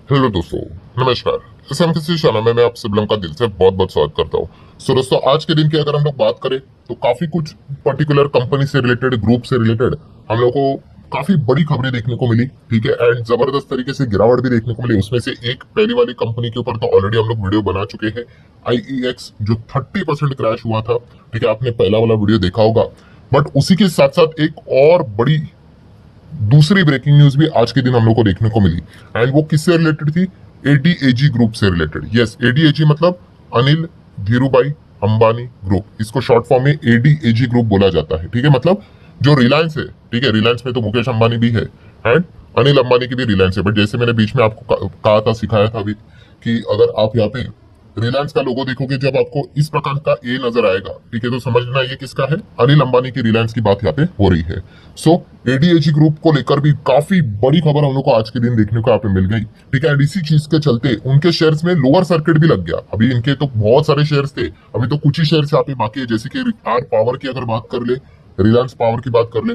Hello दोस्तों, नमस्कार। इस एमकेसी चैनल में मैं आप सब लोगों का दिल से बहुत बहुत स्वागत करता हूँ। सो दोस्तों, आज के दिन की अगर हम लोग बात करें तो काफी कुछ पर्टिकुलर कंपनी से रिलेटेड, ग्रुप से रिलेटेड हम लोग को काफी बड़ी खबरें देखने को मिली। ठीक है, एंड जबरदस्त तरीके से गिरावट भी देखने को मिली। उसमें से एक पहली वाली कंपनी के ऊपर तो ऑलरेडी हम लोग वीडियो बना चुके हैं, IEX, जो 30% क्रैश हुआ था। ठीक है, आपने पहला वाला वीडियो देखा होगा। बट उसी के साथ साथ एक और बड़ी दूसरी ब्रेकिंग न्यूज भी आज के दिन हम लोग को देखने को मिली, एंड वो किससे रिलेटेड थी? ADAG ग्रुप से रिलेटेड। यस, ADAG मतलब अनिल धीरूभाई अंबानी ग्रुप। इसको शॉर्ट फॉर्म में ADAG ग्रुप बोला जाता है। ठीक है, मतलब जो रिलायंस है, ठीक है, रिलायंस में तो मुकेश अंबानी भी है एंड अनिल अंबानी की भी रिलायंस है। बट जैसे मैंने बीच में आपको कहा था, सिखाया था अभी, कि अगर आप यहाँ पे रिलायंस का लोगो देखोगे, जब आपको इस प्रकार का ए नजर आएगा, ठीक है, तो समझना ये किसका है? अनिल अंबानी की रिलायंस की बात यहाँ पे हो रही है। सो ADAG ग्रुप को लेकर भी काफी बड़ी खबर हम लोग को आज के दिन देखने को यहाँ पे मिल गई। ठीक है, एंड इसी चीज के चलते उनके शेयर्स में लोअर सर्किट भी लग गया। अभी इनके तो बहुत सारे शेयर्स थे, अभी तो कुछ ही शेयर्स यहाँ पे बाकी है। जैसे कि आर पावर की अगर बात कर ले, रिलायंस पावर की बात कर ले,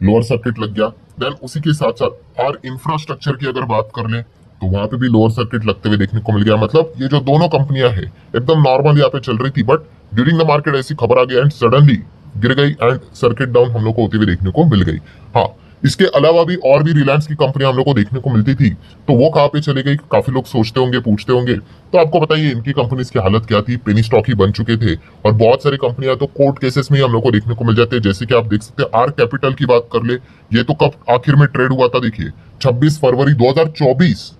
लोअर सर्किट लग गया। देन उसी के साथ साथ आर इंफ्रास्ट्रक्चर की अगर बात कर ले तो वहां पे भी लोअर सर्किट लगते हुए देखने को मिल गया। मतलब ये जो दोनों कंपनियां हैं एकदम नॉर्मल यहाँ पे चल रही थी, बट ड्यूरिंग द मार्केट ऐसी खबर आ गई एंड सडनली गिर गई एंड सर्किट डाउन हम लोग को होती हुई देखने को मिल गई। हाँ, इसके अलावा भी और भी रिलायंस की कंपनियां हम लोग को देखने को मिलती थी, तो वो कहाँ पे चले गई? काफी लोग सोचते होंगे, पूछते होंगे। तो आपको बताइए इनकी कंपनीज की हालत क्या थी। पेनी स्टॉक ही बन चुके थे, और बहुत सारी कंपनियां तो कोर्ट केसेस में ही हम लोग को देखने को मिल जाते हैं। जैसे कि आप देख सकते हैं, आर कैपिटल की बात कर ले, ये तो कब आखिर में ट्रेड हुआ था? देखिए 26 फरवरी 2024।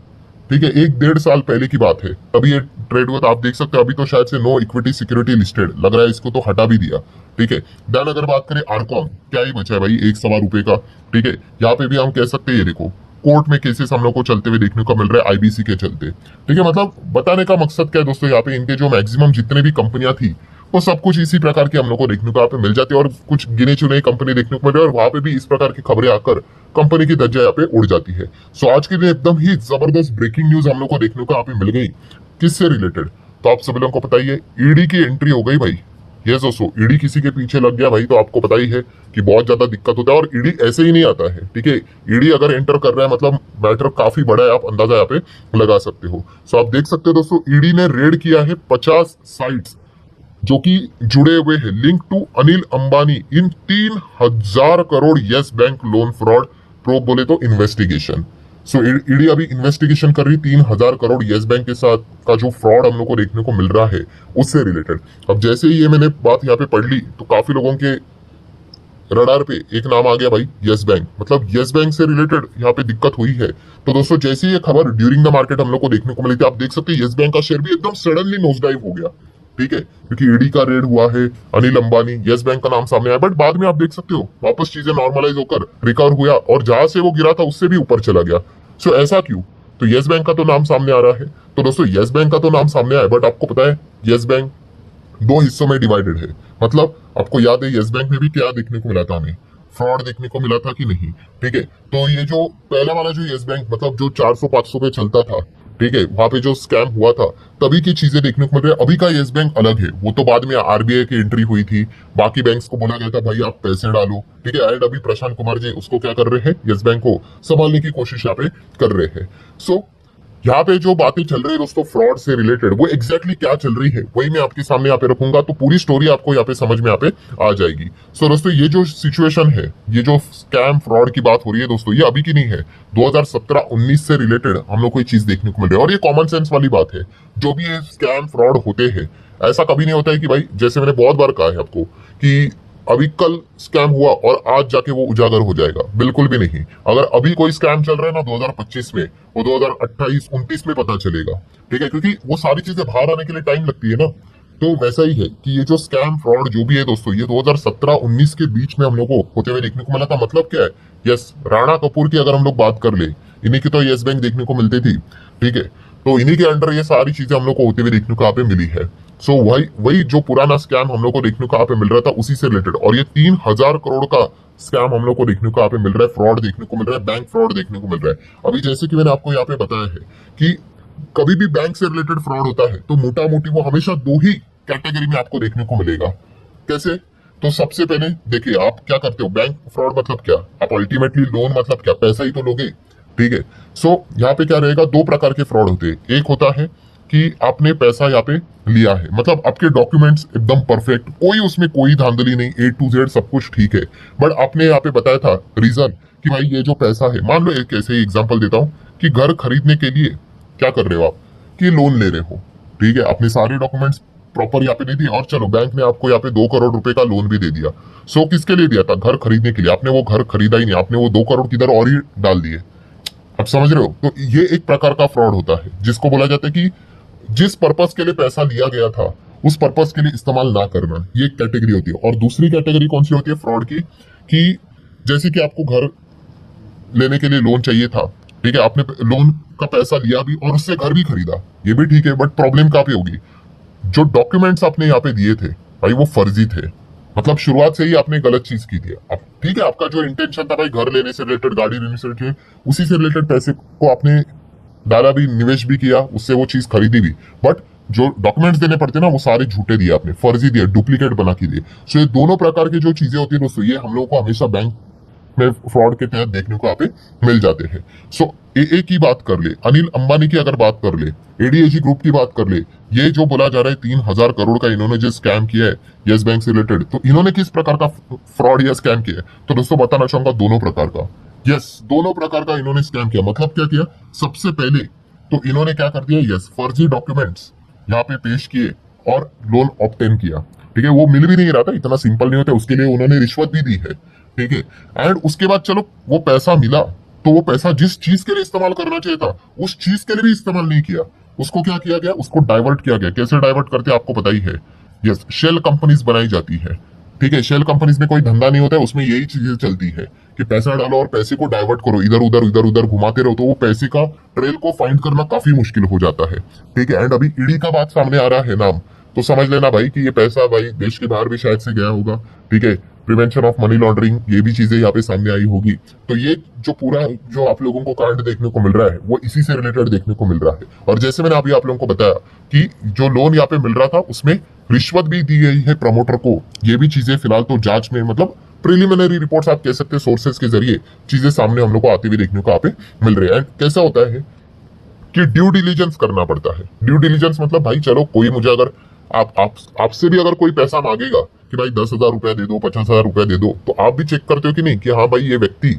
ठीक है, एक डेढ़ साल पहले की बात है, तभी ये ट्रेड हुआ था। आप देख सकते हो अभी तो शायद से नो इक्विटी सिक्योरिटी लिस्टेड लग रहा है, इसको तो हटा भी दिया। ठीक है, देन अगर बात करें आरकॉम, क्या ही बचा है भाई, 1 सवा रुपए का। ठीक है, यहाँ पे भी हम कह सकते हैं, ये देखो कोर्ट में केसेस हम लोग को चलते हुए देखने को मिल रहा है IBC के चलते। ठीक है, मतलब बताने का मकसद क्या है दोस्तों, यहाँ पे इनके जो मैक्सिमम जितने भी कंपनियां थी वो सब कुछ इसी प्रकार की हम लोग को देखने को यहाँ पे मिल जाती है, और कुछ गिने चुने कंपनी देखने को मिल रही है, और वहां पे भी इस प्रकार की खबरें आकर कंपनी की दर्जा यहाँ पे उड़ जाती है। सो आज के लिए एकदम ही जबरदस्त ब्रेकिंग न्यूज हम लोग को देखने को यहाँ पे मिल गई। किससे रिलेटेड? तो आप सभी लोगों को पता ही है, ईडी की एंट्री हो गई भाई। यस दोस्तों, ईडी किसी के पीछे लग गया भाई, तो आपको पता ही है कि बहुत ज्यादा दिक्कत होता है। और ईडी ऐसे ही नहीं आता है। ठीक है, ईडी अगर एंटर कर रहा है मतलब मैटर काफी बड़ा है, आप अंदाजा यहाँ पे लगा सकते हो। सो आप देख सकते हो दोस्तों, ईडी ने रेड किया है 50 साइट्स जो कि जुड़े हुए हैं link to Anil Ambani in 3,000 crore Yes Bank loan fraud probe बोले तो इन्वेस्टिगेशन। सो ईडी अभी इन्वेस्टिगेशन कर रही 3,000 करोड़ यस बैंक के साथ का जो फ्रॉड हम लोग को देखने को मिल रहा है उससे रिलेटेड। अब जैसे ही ये मैंने बात यहाँ पे पढ़ ली तो काफी लोगों के रडार पे एक नाम आ गया भाई, यस बैंक। मतलब यस बैंक से रिलेटेड यहाँ पे दिक्कत हुई है। तो दोस्तों, जैसे ये खबर ड्यूरिंग द मार्केट हम लोग को देखने को मिली थी, आप देख सकते हैं यस बैंक का शेयर भी एकदम सडनली नोज डाइव हो गया। ठीक है, क्योंकि ईडी का रेड हुआ है, अनिल अंबानी, यस बैंक का नाम सामने आया, बट बाद में आप देख सकते हो वापस चीजें नॉर्मलाइज होकर रिकवर हुआ, और जहां से वो गिरा था उससे भी ऊपर चला गया। सो ऐसा क्यों? तो यस बैंक का तो नाम सामने आ रहा है। तो दोस्तों, यस बैंक का तो नाम सामने आया, बट आपको पता है यस बैंक दो हिस्सों में डिवाइडेड है। मतलब आपको याद है यस बैंक में भी क्या देखने को मिला था? हमें फ्रॉड देखने को मिला था कि नहीं? ठीक है, तो ये जो पहला वाला जो यस बैंक मतलब जो 400-500 पे चलता था, ठीक है, वहां पे जो स्कैम हुआ था तभी की चीजें देखने को मिल रही है। अभी का यस बैंक अलग है, वो तो बाद में RBI की एंट्री हुई थी, बाकी बैंक्स को बोला गया था भाई आप पैसे डालो। ठीक है, एंड अभी प्रशांत कुमार जी उसको क्या कर रहे हैं, यस बैंक को संभालने की कोशिश यहाँ पे कर रहे हैं। सो यहाँ पे जो बातें चल रही है दोस्तों फ्रॉड से रिलेटेड, वो एग्जैक्टली क्या चल रही है वही मैं आपके सामने यहाँ पे रखूंगा, तो पूरी स्टोरी आपको यहाँ पे समझ में यहाँ पे आ जाएगी। सो दोस्तों, ये जो सिचुएशन है, ये जो स्कैम फ्रॉड की बात हो रही है दोस्तों, ये अभी की नहीं है, 2017-19 से रिलेटेड हम लोग को ये चीज देखने को मिल रही है। और ये कॉमन सेंस वाली बात है, जो भी ये स्कैम फ्रॉड होते हैं, ऐसा कभी नहीं होता है कि भाई, जैसे मैंने बहुत बार कहा है आपको कि अभी कल स्कैम हुआ और आज जाके वो उजागर हो जाएगा, बिल्कुल भी नहीं। अगर अभी कोई स्कैम चल रहा है ना 2025 में, वो 2028-29 में पता चलेगा। ठीक है, क्योंकि वो सारी चीजें बाहर आने के लिए टाइम लगती है ना। तो वैसा ही है कि ये जो स्कैम फ्रॉड जो भी है दोस्तों, ये 2017-19 के बीच में हम लोग को होते हुए देखने को मिला था। मतलब क्या है, यस, राणा कपूर की अगर हम लोग बात कर ले, इन्हीं की तो यस बैंक देखने को मिलती थी। ठीक है, तो इन्हीं के अंडर ये सारी चीजें हम लोग को होते हुए देखने को यहाँ पे मिली है। सो वही वही जो पुराना स्कैम हम लोग को देखने को यहाँ पे मिल रहा था उसी से रिलेटेड, और ये 3,000 करोड़ का स्कैम हम लोग को देखने को यहाँ पे मिल रहा है, फ्रॉड देखने को मिल रहा है, बैंक फ्रॉड देखने को मिल रहा है। अभी जैसे कि मैंने आपको यहाँ पे बताया है कि कभी भी बैंक से रिलेटेड फ्रॉड होता है तो मोटा मोटी वो हमेशा दो ही कैटेगरी में आपको देखने को मिलेगा। कैसे? तो सबसे पहले देखिए, आप क्या करते हो, बैंक फ्रॉड मतलब क्या? आप अल्टीमेटली लोन मतलब क्या, पैसा ही तो लोगे। ठीक है। सो यहाँ पे क्या रहेगा, दो प्रकार के फ्रॉड होते हैं। एक होता है कि आपने पैसा यहाँ पे लिया है, मतलब आपके डॉक्यूमेंट्स एकदम परफेक्ट, कोई उसमें कोई धांधली नहीं, A to Z सब कुछ ठीक है, बट आपने यहाँ पे बताया था रीजन कि भाई ये जो पैसा है, मान लो एक ऐसे एग्जांपल देता हूँ कि घर खरीदने के लिए क्या कर रहे हो आप, कि लोन ले रहे हो, ठीक है, अपने सारे डॉक्यूमेंट्स प्रॉपर यहाँ पे दे दिए और चलो बैंक ने आपको यहाँ पे 2 करोड़ रुपए का लोन भी दे दिया। सो किसके लिए दिया था, घर खरीदने के लिए। आपने वो घर खरीदा ही नहीं, आपने वो 2 करोड़ किधर और ही डाल दिए। आप समझ रहे हो, तो ये एक प्रकार का फ्रॉड होता है जिसको बोला जाता है कि जिस पर्पस के लिए पैसा लिया गया था उस पर्पस के लिए इस्तेमाल ना करना, ये एक कैटेगरी होती है। और दूसरी कैटेगरी कौन सी होती है फ्रॉड की, कि जैसे कि आपको घर लेने के लिए लोन चाहिए था, ठीक है, आपने लोन का पैसा लिया भी और उससे घर भी खरीदा, ये भी ठीक है, बट प्रॉब्लम कहाँ पे होगी, जो डॉक्यूमेंट्स आपने यहाँ पे दिए थे भाई वो फर्जी थे, मतलब शुरुआत से ही आपने गलत चीज की थी। अब ठीक है, आपका जो इंटेंशन था भाई घर लेने से रिलेटेड, गाड़ी लेने से रिलेटेड, उसी से रिलेटेड पैसे को आपने डाला भी, निवेश भी किया, उससे वो चीज खरीदी भी, बट जो डॉक्यूमेंट्स देने पड़ते ना वो सारे झूठे दिए आपने, फर्जी दिए, डुप्लीकेट बना के दिए। सो ये दोनों प्रकार की जो चीजें होती है दोस्तों, ये हम लोगों को हमेशा बैंक में फ्रॉड के तहत देखने को यहाँ पे मिल जाते हैं। सो AA की बात कर ले, अनिल अंबानी की अगर बात कर ले, ADAG ग्रुप की बात कर ले, ये जो बोला जा रहा है 3,000 करोड़ का इन्होंने जो स्कैम किया है यस बैंक से रिलेटेड, तो इन्होंने किस प्रकार का फ्रॉड या स्कैम किया है, तो दोस्तों बताना चाहूंगा दोनों प्रकार का। यस, दोनों प्रकार का इन्होंने स्कैम किया। मतलब क्या किया, सबसे पहले तो इन्होंने क्या कर दिया, यस, फर्जी डॉक्यूमेंट्स यहाँ पे पेश किए और लोन ऑब्टेन किया, ठीक है, वो मिल भी नहीं रहा था, इतना सिंपल नहीं होता, उसके लिए उन्होंने रिश्वत भी दी है, ठीक है। एंड उसके बाद चलो वो पैसा मिला, तो वो पैसा जिस चीज के लिए इस्तेमाल करना चाहिए था उस चीज के लिए भी इस्तेमाल नहीं किया, उसको क्या किया गया, उसको डाइवर्ट किया गया। कैसे डाइवर्ट करते हैं आपको पता ही है, यस, शेल कंपनीज बनाई जाती है, ठीक है। शेल कंपनीज में कोई धंधा नहीं होता है, उसमें यही चीजें चलती है कि पैसा डालो और पैसे को डाइवर्ट करो, इधर उधर घुमाते रहो, तो वो पैसे का ट्रेल को फाइंड करना काफी मुश्किल हो जाता है, ठीक है। एंड अभी ईडी का बात सामने आ रहा है नाम, तो समझ लेना भाई कि ये पैसा भाई देश के बाहर भी शायद से गया होगा, ठीक है। प्रिवेंशन ऑफ मनी लॉन्ड्रिंग, ये भी चीजें यहाँ पे सामने आई होगी। तो ये जो पूरा जो आप लोगों को कांड देखने को मिल रहा है वो इसी से रिलेटेड देखने को मिल रहा है। और जैसे मैंने अभी आप लोगों को बताया कि जो लोन यहाँ पे मिल रहा था उसमें रिश्वत भी दी गई है प्रमोटर को, ये भी चीजें फिलहाल तो जांच में, मतलब प्रिलिमिनरी रिपोर्ट्स आप कह सकते हैं, सोर्सेज के जरिए चीजें सामने हम लोग को आती हुई देखने को यहाँ पे मिल रही है। एंड कैसा होता है कि ड्यू डिलीजेंस करना पड़ता है। ड्यू डिलीजेंस मतलब भाई चलो कोई मुझे अगर आपसे भी अगर कोई पैसा मांगेगा कि भाई 10,000 रुपया दे दो, 50,000 रुपया दे दो, तो आप भी चेक करते हो कि नहीं कि हाँ भाई ये व्यक्ति,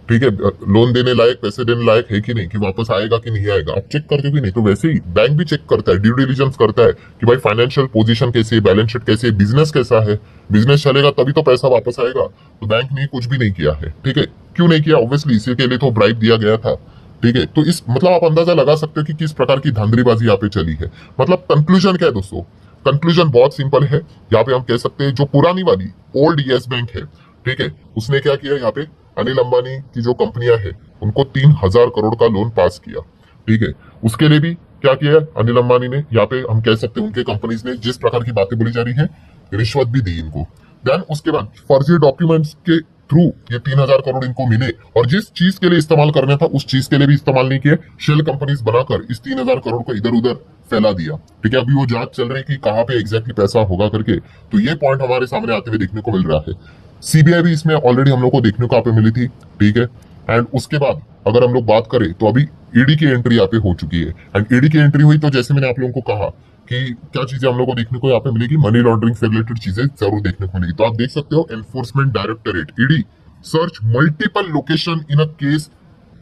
ठीक है, लोन देने लायक, पैसे देने लायक है कि नहीं, कि वापस आएगा कि नहीं आएगा, आप चेक करते हो कि नहीं। तो वैसे ही बैंक भी चेक करता है, ड्यू डिलीजेंस करता है कि भाई फाइनेंशियल पोजीशन कैसी है, बैलेंस शीट कैसी है, बिजनेस कैसा है, बिजनेस चलेगा तभी तो पैसा वापस आएगा। तो बैंक ने कुछ भी नहीं किया है, ठीक है। क्यों नहीं किया, ऑब्वियसली इसी के लिए तो ब्राइब दिया गया था, ठीक है। तो इस मतलब आप अंदाजा लगा सकते हो कि किस प्रकार की धांधलीबाजी यहाँ पे चली है। मतलब कंक्लूजन क्या है दोस्तों, कंक्लूजन बहुत सिंपल है। यहाँ पे हम कह सकते हैं जो पुरानी वाली ओल्ड यस बैंक है, ठीक है, उसने क्या किया, यहाँ पे अनिल अंबानी की जो कंपनियां है उनको 3,000 करोड़ का लोन पास किया, ठीक है। उसके लिए भी क्या किया अनिल अंबानी ने, यहाँ पे हम कह सकते हैं उनके कंपनीज ने जिस प्रकार की बातें बोली जा रही है, रिश्वत भी दी इनको। देन उसके बाद फर्जी डॉक्यूमेंट्स के थ्रू ये 3,000 करोड़ इनको मिले और जिस चीज के लिए इस्तेमाल करना था उस चीज के लिए भी इस्तेमाल नहीं किए, शेल कंपनीज बनाकर इस 3,000 करोड़ को इधर उधर फैला दिया, ठीक है। अभी वो जांच चल रही है कि कहाँ पे एग्जैक्टली पैसा होगा करके, तो ये पॉइंट हमारे सामने आते हुए देखने को मिल रहा है। सीबीआई भी इसमें ऑलरेडी हम लोग को देखने को यहाँ पे मिली थी, ठीक है। एंड उसके बाद अगर हम लोग बात करें तो अभी ईडी की एंट्री यहाँ पे हो चुकी है। एंड ईडी की एंट्री हुई तो जैसे मैंने आप लोगों को कहा कि क्या चीजें हम लोग को देखने को यहाँ पे मिलेगी, मनी लॉन्ड्रिंग से रिलेटेड चीजें जरूर देखने को मिलेगी। तो आप देख सकते हो enforcement directorate ED search multiple location in a case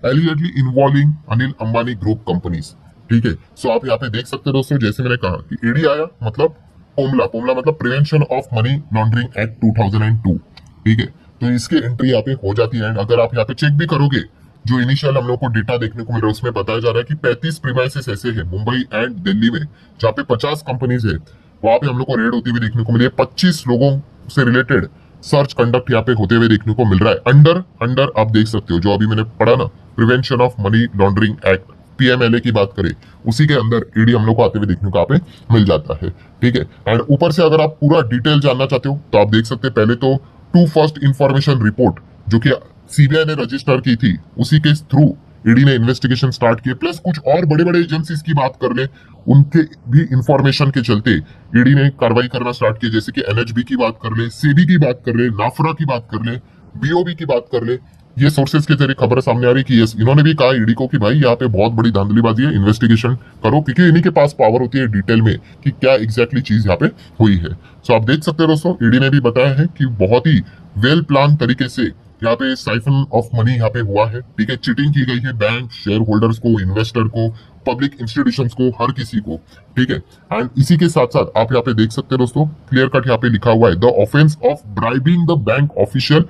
allegedly involving Anil Ambani group companies, ठीक है। सो आप यहाँ पे देख सकते हो दोस्तों, जैसे मैंने कहा कि ईडी आया मतलब पोमला, पोमला मतलब prevention of money laundering act 2002, ठीक है। तो इसकी एंट्री यहाँ पे हो जाती है। एंड अगर आप यहाँ पे चेक भी करोगे, जो इनिशियल हम लोग को डेटा देखने को मिल रहा है उसमें बताया जा रहा है कि 35 प्रीमाइसेस ऐसे हैं मुंबई एंड दिल्ली में जहाँ पे 50 कंपनीज है, वहां पे हम लोग को रेड होती हुई देखने को मिली है। 25 लोगों से रिलेटेड सर्च कंडक्ट यहाँ पे होते हुए देखने को मिल रहा है। अंडर आप देख सकते हो जो अभी मैंने पढ़ा ना, prevention of money laundering act, PMLA की बात करें, उसी के अंदर ईडी हम लोग को आते हुए देखने को यहाँ पे मिल जाता है, ठीक है। एंड ऊपर से अगर आप पूरा डिटेल जानना चाहते हो तो आप देख सकते हैं, पहले तो टू फर्स्ट इंफॉर्मेशन रिपोर्ट जो कि सीबीआई ने रजिस्टर की थी, उसी के थ्रू ईडी ने इन्वेस्टिगेशन स्टार्ट किए, प्लस कुछ और बड़े बड़े एजेंसीज की बात कर ले, उनके भी इंफॉर्मेशन के चलते ईडी ने कार्रवाई करना स्टार्ट की, जैसे कि NHB की बात कर ले, सेबी की बात कर ले, नाफरा की बात कर ले, BOB की बात कर ले, ये सोर्सेज के जरिए खबर सामने आ रही कि यस, इन्होंने भी कहा ईडी को कि भाई यहाँ पे बहुत बड़ी धांधलीबाजी है, इन्वेस्टिगेशन करो, क्योंकि इन्हीं के पास पावर होती है डिटेल में कि क्या एग्जैक्टली चीज यहाँ पे हुई है। सो आप देख सकते हो दोस्तों, ईडी ने भी बताया है कि बहुत ही वेल प्लान तरीके से यहाँ पे साइफन ऑफ मनी यहाँ पे हुआ है। ठीक है, चीटिंग की गई है बैंक, शेयर होल्डर्स को, इन्वेस्टर को, पब्लिक इंस्टीट्यूशंस को, हर किसी को। ठीक है, एंड इसी के साथ साथ आप यहाँ पे देख सकते हैं दोस्तों, क्लियर कट यहाँ पे लिखा हुआ है, the offence of bribing the bank official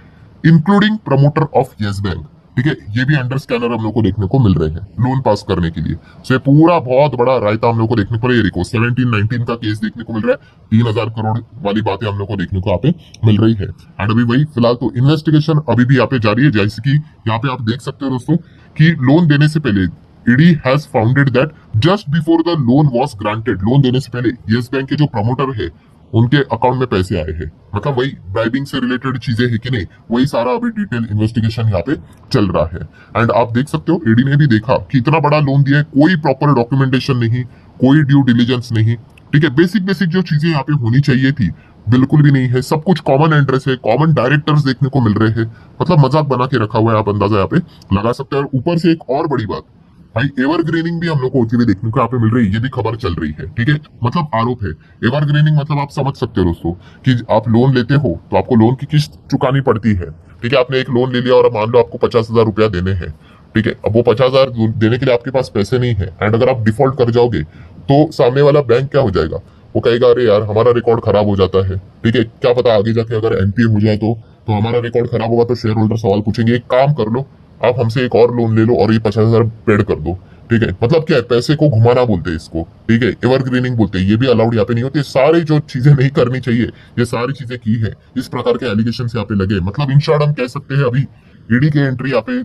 including promoter of yes bank. ठीक है, ये भी अंडर स्कैनर हम लोग को देखने को मिल रहे हैं लोन पास करने के लिए। सो ये पूरा बहुत बड़ा रायता हम लोग को देखने को मिल रहा है। 17-19 का केस देखने को मिल रहा है, 3,000 करोड़ वाली बातें हम लोग को देखने को यहाँ पे मिल रही है। एंड अभी वही फिलहाल तो इन्वेस्टिगेशन अभी भी यहाँ पे जारी है, जैसे कि यहाँ पे आप देख सकते हो दोस्तों कि लोन देने से पहले ED has founded that just before the loan was granted, loan देने से पहले यस बैंक के जो प्रमोटर है उनके अकाउंट में पैसे आए हैं। मतलब वही ब्राइबिंग से रिलेटेड चीजें है कि नहीं, वही सारा अभी डिटेल इन्वेस्टिगेशन यहाँ पे चल रहा है। एंड आप देख सकते हो ईडी ने भी देखा कि इतना बड़ा लोन दिया है, कोई प्रॉपर डॉक्यूमेंटेशन नहीं, कोई ड्यू डिलीजेंस नहीं। ठीक है, बेसिक बेसिक जो चीजें यहाँ पे होनी चाहिए थी बिल्कुल भी नहीं है। सब कुछ कॉमन एड्रेस है, कॉमन डायरेक्टर्स देखने को मिल रहे हैं। मतलब मजाक बना के रखा हुआ है, आप अंदाजा यहाँ पे लगा सकते हैं। और ऊपर से एक और बड़ी बात भाई, एवरग्रीनिंग भी हम लोग को होती हुई देखने को यहाँ पे मिल रही है, ये भी खबर चल रही है। ठीक है, मतलब आरोप है। एवरग्रीनिंग मतलब आप समझ सकते हो दोस्तों कि आप लोन लेते हो तो आपको लोन की किस्त चुकानी पड़ती है। ठीक है, आपने एक लोन ले लिया और मान लो आपको 50,000 रुपया देने हैं। ठीक है, अब वो 50,000 देने के लिए आपके पास पैसे नहीं है, एंड अगर आप डिफॉल्ट कर जाओगे तो सामने वाला बैंक क्या हो जाएगा, वो कहेगा अरे यार हमारा रिकॉर्ड खराब हो जाता है। ठीक है, क्या पता आगे जाके अगर एमपी हो जाए तो हमारा रिकॉर्ड खराब होगा, तो शेयर होल्डर सवाल पूछेंगे, एक काम कर लो आप हमसे एक और लोन ले लो और ये 50,000 पेड कर दो। ठीक है, मतलब क्या है, पैसे को घुमाना बोलते हैं इसको। ठीक है, एवरग्रीनिंग बोलते हैं, ये भी अलाउड यहाँ पे नहीं होती। सारी जो चीजें नहीं करनी चाहिए ये सारी चीजें की है, इस प्रकार के एलिगेशन यहाँ पे लगे। मतलब इन शॉर्ट हम कह सकते हैं अभी ईडी की एंट्री यहाँ पे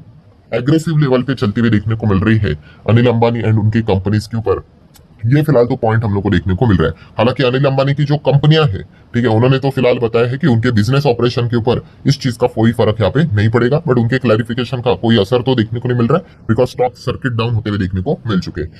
एग्रेसिव लेवल पे चलती हुई देखने को मिल रही है अनिल अंबानी एंड उनकी कंपनीज के ऊपर। ये फिलहाल तो पॉइंट हम लोग को देखने को मिल रहा है। हालांकि अनिल अंबानी की जो कंपनियां हैं, ठीक है, उन्होंने तो फिलहाल बताया है कि उनके बिजनेस ऑपरेशन के ऊपर इस चीज का कोई फर्क यहाँ पे नहीं पड़ेगा, बट उनके क्लैरिफिकेशन का कोई असर तो देखने को नहीं मिल रहा है, बिकॉज स्टॉक सर्किट डाउन होते हुए देखने को मिल चुके हैं।